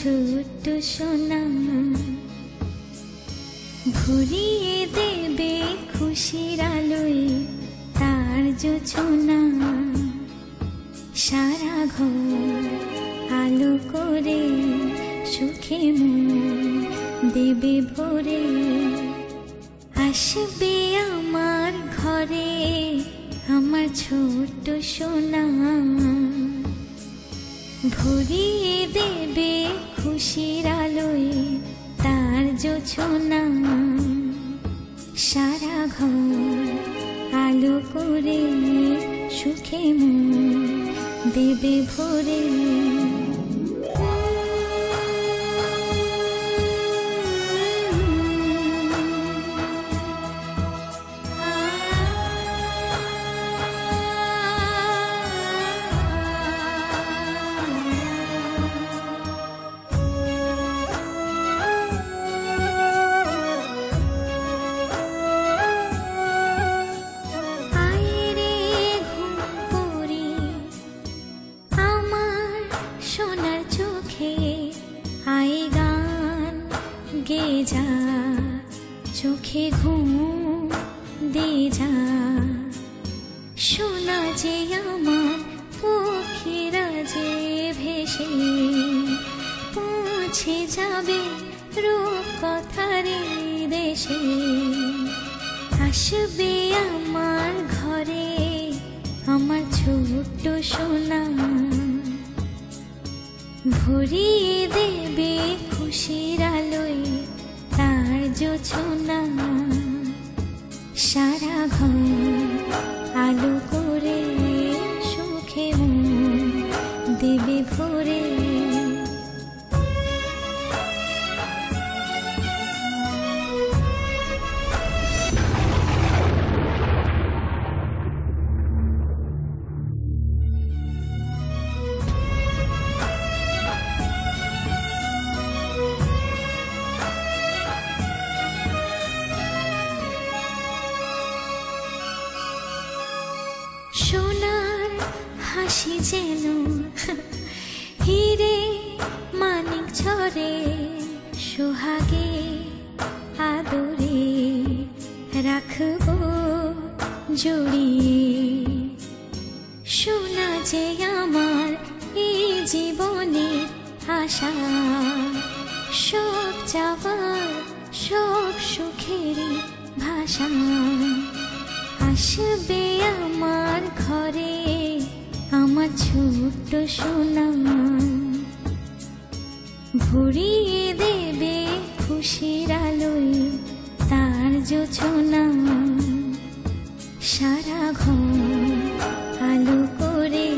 ছোট্ট সোনা, ভরিয়ে দেবে খুশির আলোয় তার জোছনা। সারা ঘর আলো করে সুখে মন দেবে ভরে। আসবে আমার ঘরে আমার ছোট্ট সোনা, ভরিয়ে দেবে খুশির আলোয় তার জোছনা। সারা ঘর আলো করে সুখে মন দেবে ভরে। গে যা চোখে ঘুম দে যা, শোনা যে আমার পক্ষীরা যে ভেসে পৌঁছে যাবে রূপকথারে দেশে। আসবে আমার ঘরে আমার ছোট্ট সোনা, ভরিয়ে দেবে খুশির আলোয় তার জোছনা। সারা ঘর আলো করে সুখে মন দেবে ভরে। সোনার হাসি যেন হিরে মানিক ঝরে, সোহাগে আদরে রাখবো জড়িয়ে। সোনা যে আমার এই জীবনের আশা, সব চাওয়ার সব সুখেরই ভাষা। আসবে আমার ঘরে আমার ছোট্ট সোনা, ভরিয়ে দেবে খুশির আলোয় তার জোছনা। সারা ঘর আলো করে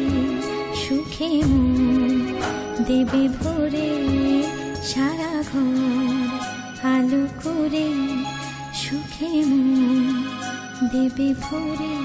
সুখে মন দেবে ভরে। সারা ঘর আলো করে সুখে মন দেবে ভরে।